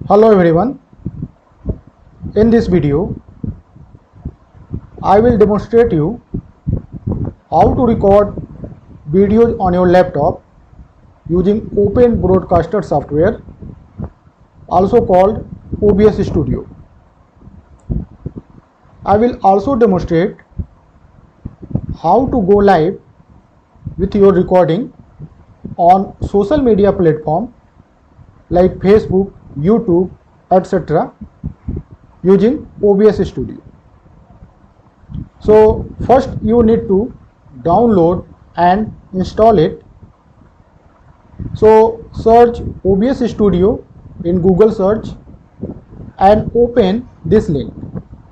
Hello everyone. In this video, I will demonstrate you how to record videos on your laptop using Open Broadcaster software, also called OBS Studio. I will also demonstrate how to go live with your recording on social media platform like Facebook, YouTube, etc. using OBS Studio. So first you need to download and install it. So search OBS Studio in Google search and open this link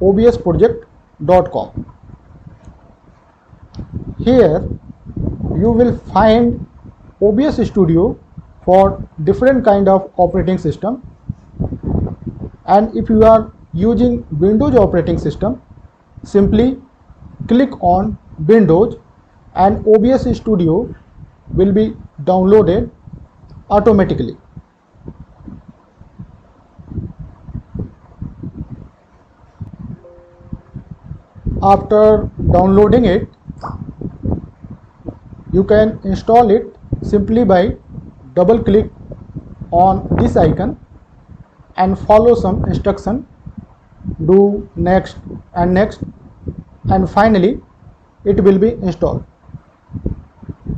obsproject.com. Here you will find OBS Studio for different kind of operating system, and if you are using Windows operating system, simply click on Windows and OBS Studio will be downloaded automatically. After downloading it, you can install it simply by double click on this icon and follow some instruction, do next, and finally it will be installed.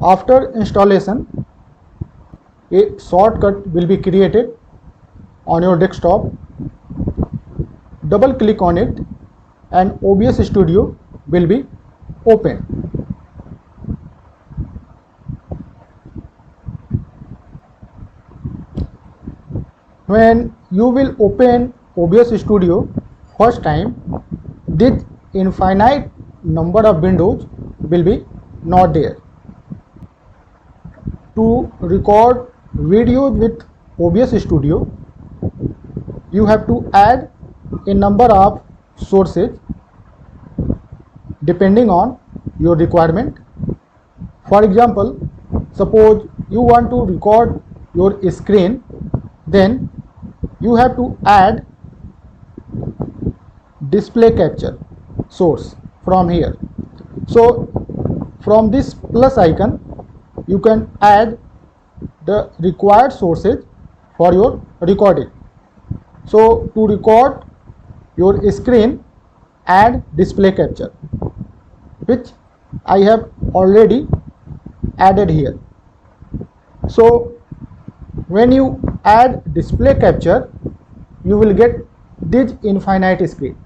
After installation, a shortcut will be created on your desktop. Double click on it and OBS Studio will be opened. When you will open OBS Studio first time, this infinite number of windows will be not there. To record videos with OBS Studio, you have to add a number of sources depending on your requirement. For example, suppose you want to record your screen, then you have to add display capture source from here. So from this plus icon you can add the required sources for your recording. So to record your screen, add display capture, which I have already added here. So when you add display capture, you will get this infinite screen,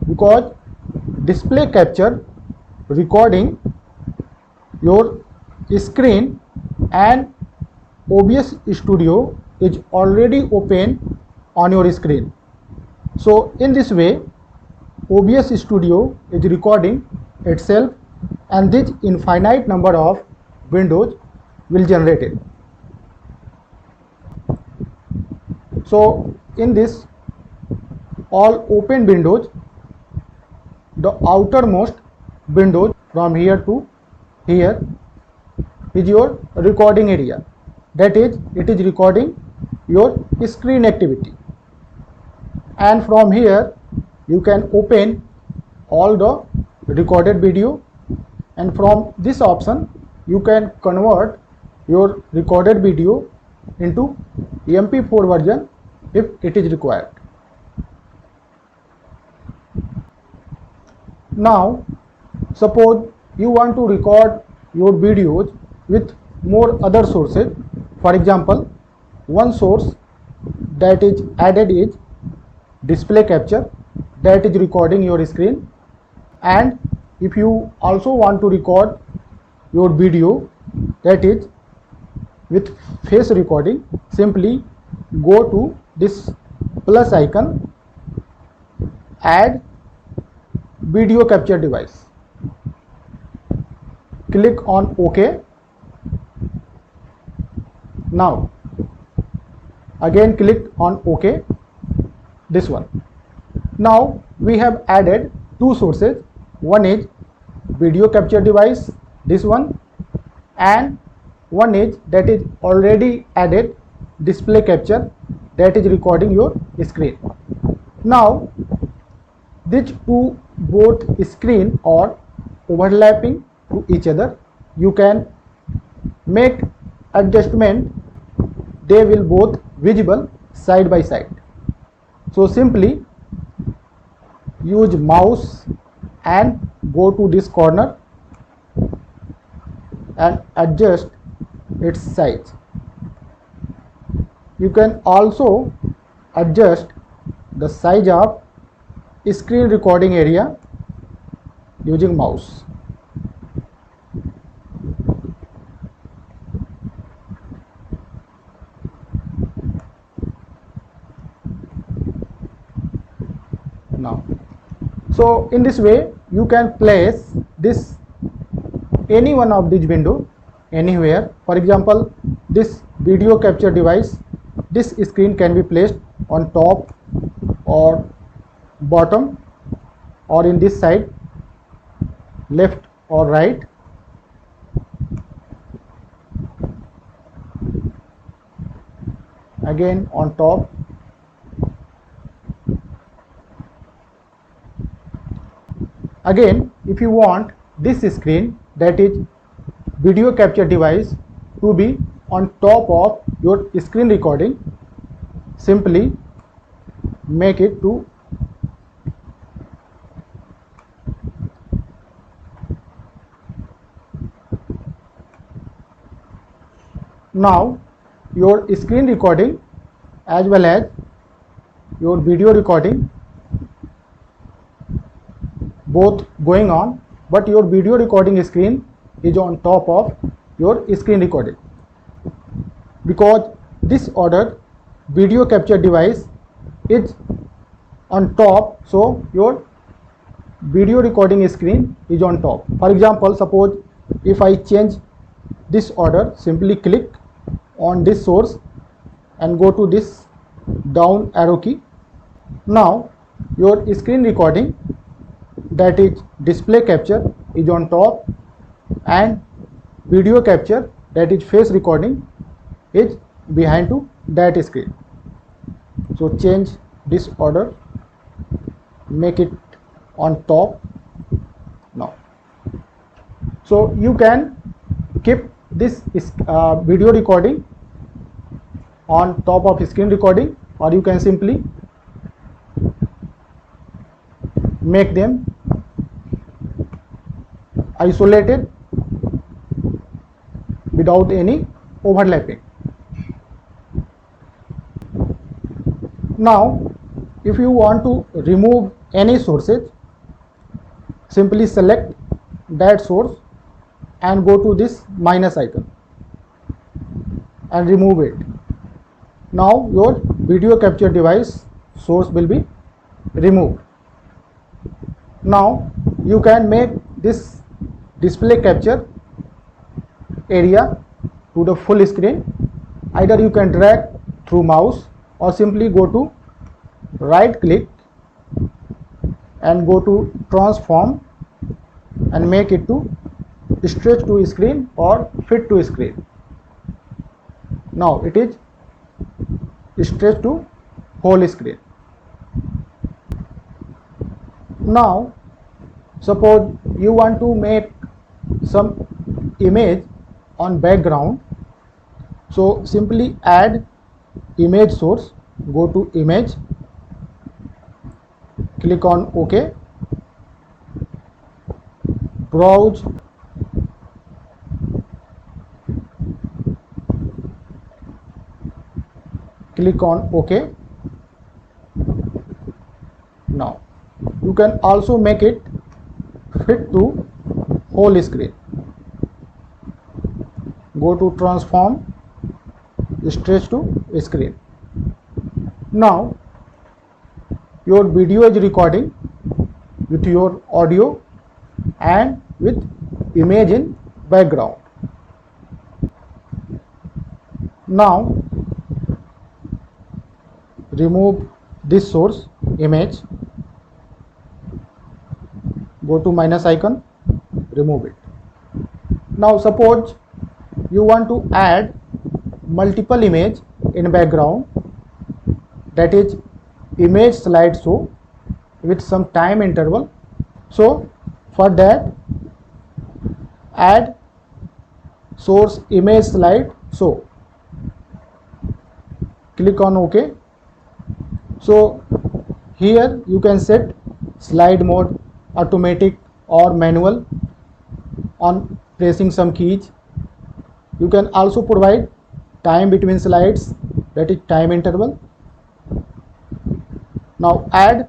because display capture recording your screen and OBS Studio is already open on your screen. So in this way, OBS Studio is recording itself and this infinite number of windows will generate it. So in this all open windows, the outermost windows from here to here is your recording area. That is, it is recording your screen activity. And from here you can open all the recorded video, and from this option you can convert your recorded video into MP4 version if it is required. Now suppose you want to record your videos with more other sources. For example, one source that is added is display capture, that is recording your screen. And if you also want to record your video, that is with face recording, simply go to this plus icon, add video capture device, click on OK. Now again click on OK, this one. Now we have added two sources. One is video capture device, this one, and one is that is already added display capture, that is recording your screen. Now these two both screen are overlapping to each other. You can make adjustment, they will both visible side by side. So simply use mouse and go to this corner and adjust its size. You can also adjust the size of screen recording area using mouse. Now, so in this way you can place this any one of these window anywhere. For example, this video capture device, this screen can be placed on top or bottom or in this side, left or right. Again on top. Again, if you want this screen, that is video capture device, to be on top of your screen recording, simply make it to now your screen recording as well as your video recording both going on, but your video recording screen is on top of your screen recording, because this order video capture device is on top, so your video recording screen is on top. For example, suppose if I change this order, simply click on this source and go to this down arrow key. Now your screen recording, that is display capture, is on top, and video capture, that is face recording, is behind to that screen. So change this order, make it on top now. So you can keep this video recording on top of screen recording, or you can simply make them isolated without any overlapping. Now if you want to remove any sources, simply select that source and go to this minus icon and remove it. Now your video capture device source will be removed. Now you can make this display capture area to the full screen. Either you can drag through mouse or simply go to right click and go to transform and make it to stretch to screen or fit to screen. Now it is stretch to whole screen. Now suppose you want to make some image on background, so simply add image source, go to image, click on OK, browse, click on OK. Now you can also make it fit to whole screen. Go to transform, stretch to screen. Now your video is recording with your audio and with image in background. Now remove this source image, go to minus icon, remove it. Now suppose you want to add multiple image in background, that is image slideshow with some time interval. So for that, add source image slide show, click on OK. So here you can set slide mode, automatic or manual on pressing some keys. You can also provide time between slides, that is time interval. Now add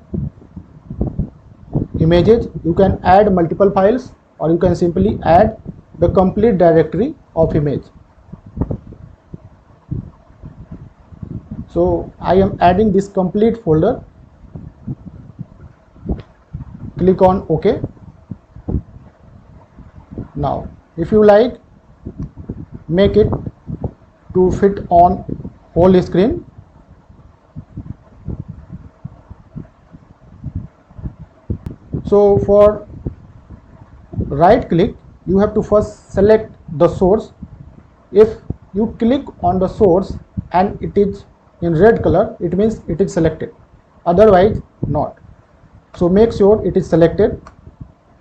images. You can add multiple files or you can simply add the complete directory of image. So I am adding this complete folder. Click on OK. Now if you like, make it to fit on whole screen. So for right click, you have to first select the source. If you click on the source and it is in red color, it means it is selected, otherwise not. So make sure it is selected.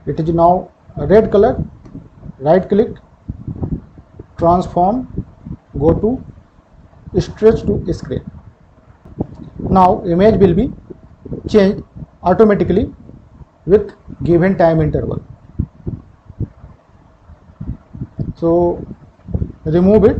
It is now a red color. Right click, transform, go to stretch to screen. Now image will be changed automatically with given time interval. So remove it.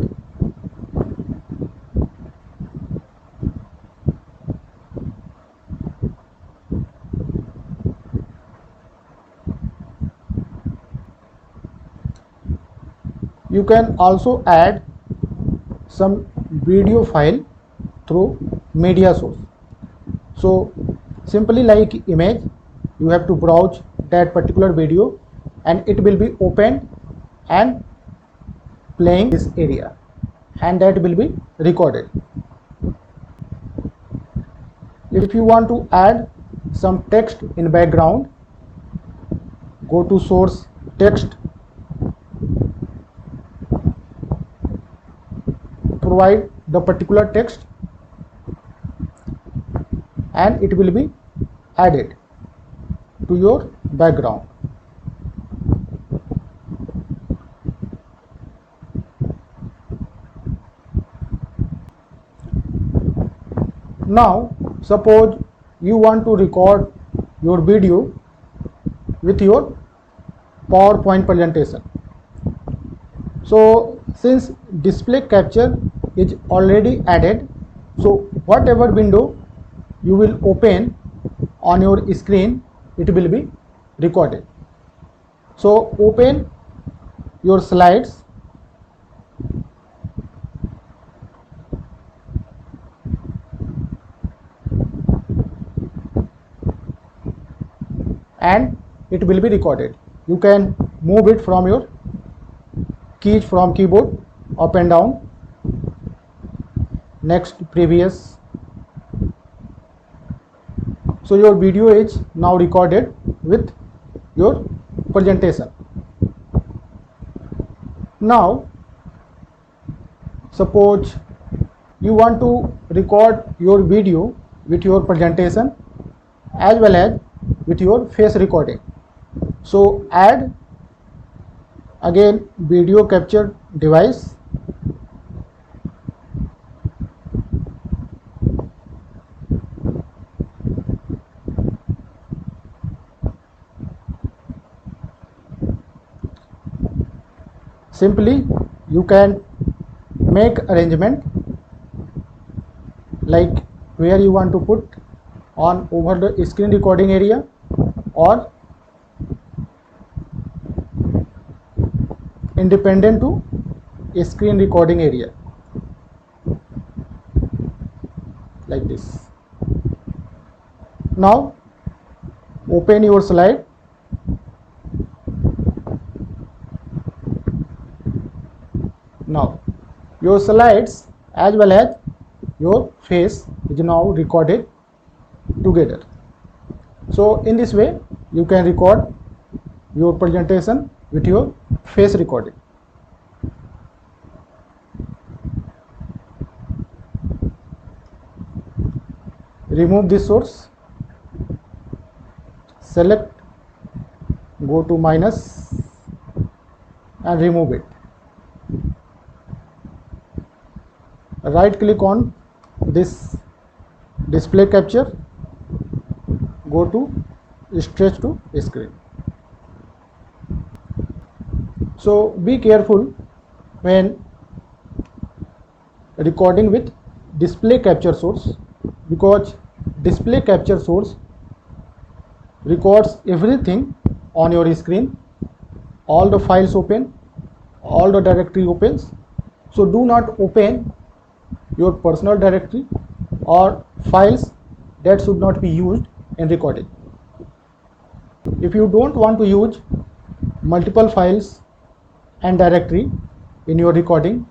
You can also add some video file through media source. So simply like image, you have to browse that particular video and it will be opened and playing this area, and that will be recorded. If you want to add some text in background, go to source text, provide the particular text and it will be added to your background. Now suppose you want to record your video with your PowerPoint presentation. So since display capture is already added, so whatever window you will open on your screen, it will be recorded. So open your slides, and it will be recorded. You can move it from your keys from keyboard, up and down, next, previous. So your video is now recorded with your presentation. Now suppose you want to record your video with your presentation as well as with your face recording. So add again video capture device, simply you can make arrangement like where you want to put on over the screen recording area or independent to a screen recording area, like this. Now open your slide. Now your slides as well as your face is now recorded together. So in this way you can record your presentation with your face recording. remove this source, select, go to minus and remove it. Right click on this display capture, go to stretch to screen. So be careful when recording with display capture source, because display capture source records everything on your screen, all the files open, all the directory opens. So do not open your personal directory or files that should not be used in recording. If you don't want to use multiple files and directory in your recording,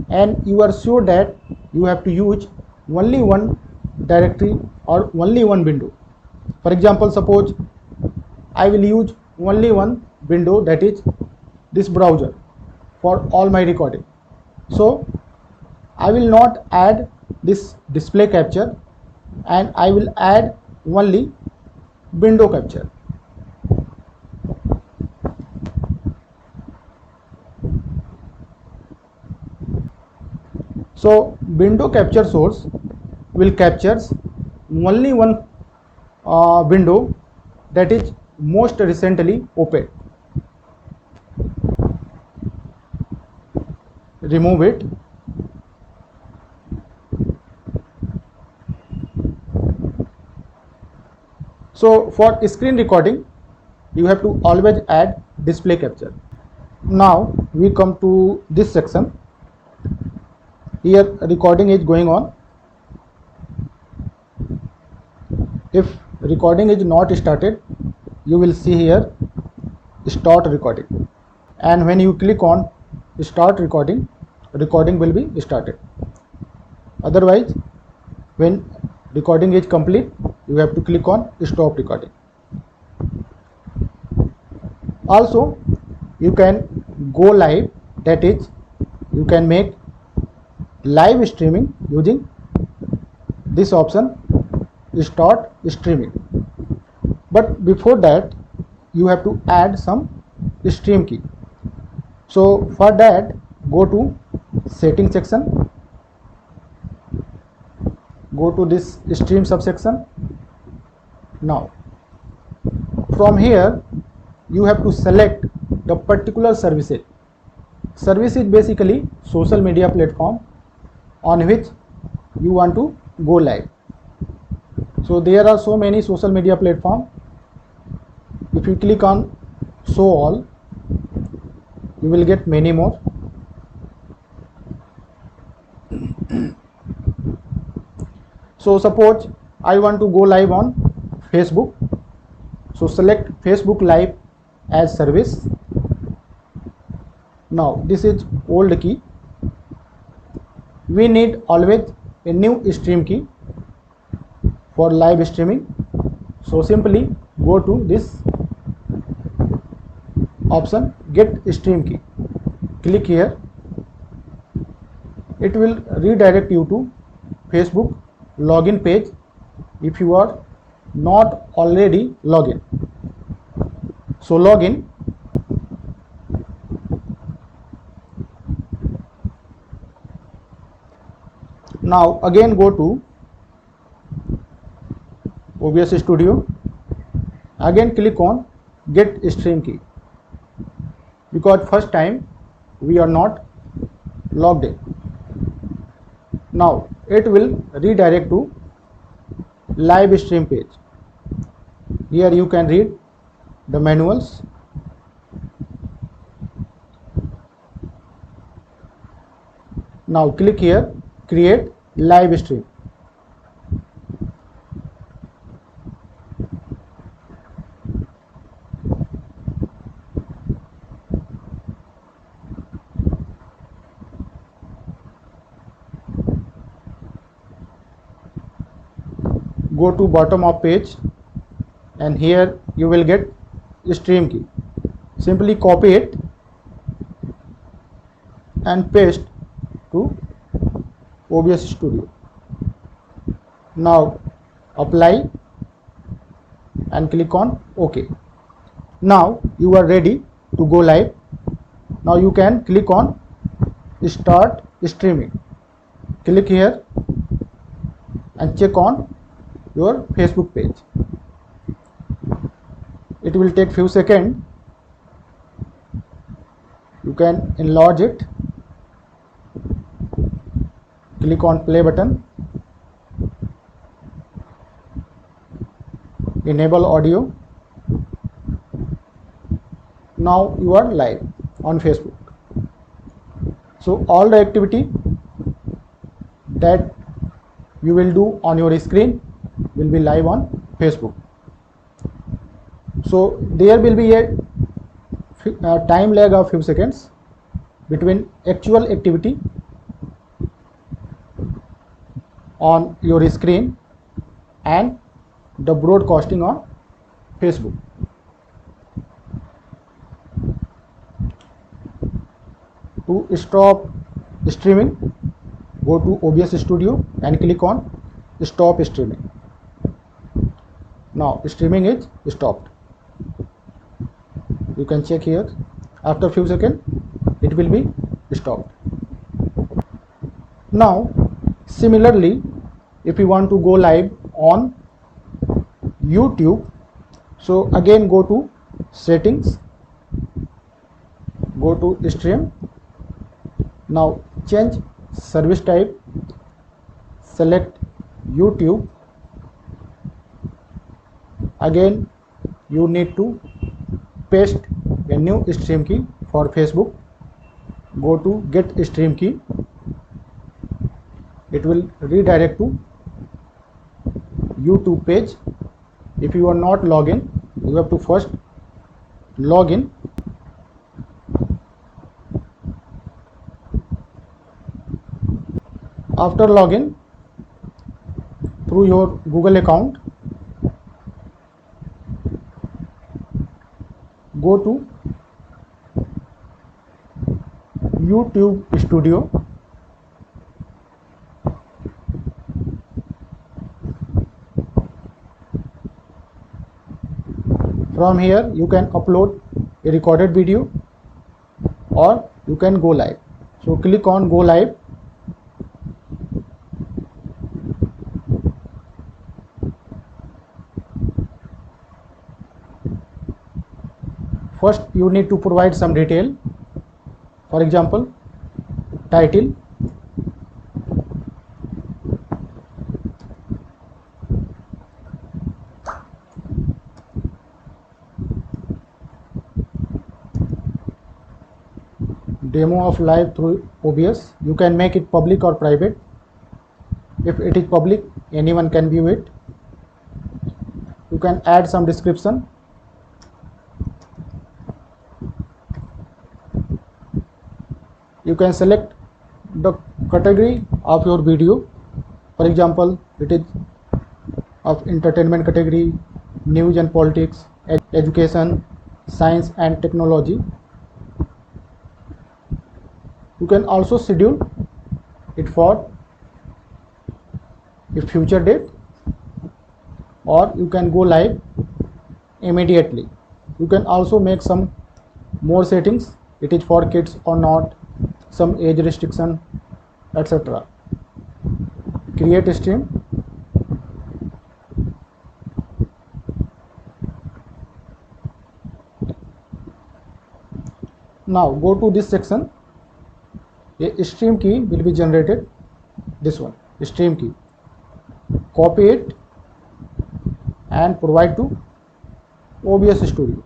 and you are sure that you have to use only one directory or only one window. For example, suppose I will use only one window, that is this browser, for all my recording. So I will not add this display capture, and I will add only window capture. So window capture source will captures only one window that is most recently opened. Remove it. So for screen recording, you have to always add display capture. Now we come to this section. Here recording is going on. If recording is not started, you will see here start recording, and when you click on start recording, recording will be started. Otherwise, when recording is complete, you have to click on stop recording. Also, you can go live, that is you can make live streaming using this option, start streaming. But before that, you have to add some stream key. So for that, go to setting section, go to this stream subsection. Now from here you have to select the particular services. Service is basically social media platform on which you want to go live. So there are so many social media platforms. If you click on show all, you will get many more. So suppose I want to go live on Facebook. So select Facebook Live as service. Now this is old key. We need always a new stream key for live streaming. So simply go to this option, get stream key. Click here. It will redirect you to Facebook login page if you are not already logged in. So log in. Now again go to OBS Studio. Again click on get stream key, because first time we are not logged in. Now it will redirect to live stream page. Here you can read the manuals. Now click here, create live stream. Go to bottom of page, and here you will get stream key. Simply copy it and paste to OBS Studio. Now apply and click on OK. Now you are ready to go live. Now you can click on start streaming. Click here and check on your Facebook page. It will take few seconds. You can enlarge it. Click on play button. Enable audio. Now you are live on Facebook. So all the activity that you will do on your screen will be live on Facebook. So there will be a time lag of few seconds between actual activity on your screen and the broadcasting on Facebook. To stop streaming, go to OBS Studio and click on stop streaming. Now streaming is stopped. You can check here. After few seconds it will be stopped. Now similarly, if you want to go live on YouTube, so again go to settings, go to stream. Now change service type, select YouTube. Again you need to paste a new stream key for Facebook. Go to get stream key. It will redirect to YouTube page. If you are not logged in, you have to first log in. After login through your Google account, go to YouTube Studio. From here you can upload a recorded video or you can go live. So click on go live. First you need to provide some detail. For example, title, demo of live through OBS. You can make it public or private. If it is public, anyone can view it. You can add some description. You can select the category of your video. For example, it is of entertainment category, news and politics, education, science and technology. You can also schedule it for a future date, or you can go live immediately. You can also make some more settings. It is for kids or not, some age restriction, etc. Create a stream. Now go to this section. A stream key will be generated. This one, stream key. Copy it and provide to OBS Studio.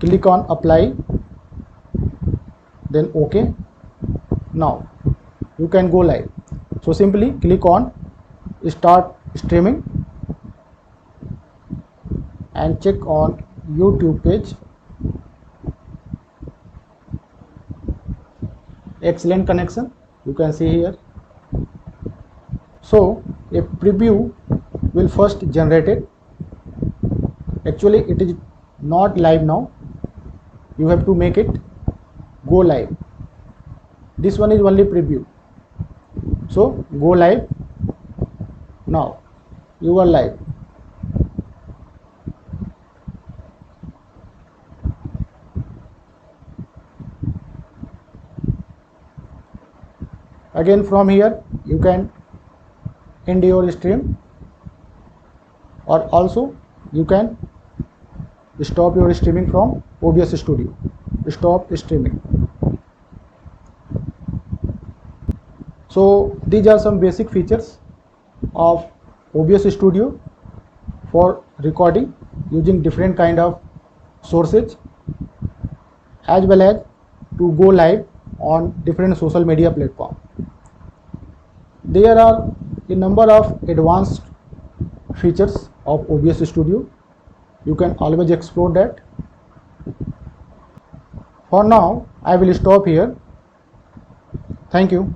Click on apply, then OK. Now you can go live. So simply click on start streaming and check on YouTube page. Excellent connection, you can see here. So a preview will first generated. Actually it is not live now. You have to make it go live. This one is only preview. So go live. Now you are live. Again from here you can end your stream, or also you can stop your streaming from OBS Studio. Stop streaming. So these are some basic features of OBS Studio for recording using different kind of sources, as well as to go live on different social media platforms. There are a number of advanced features of OBS Studio. You can always explore that. For now, I will stop here. Thank you.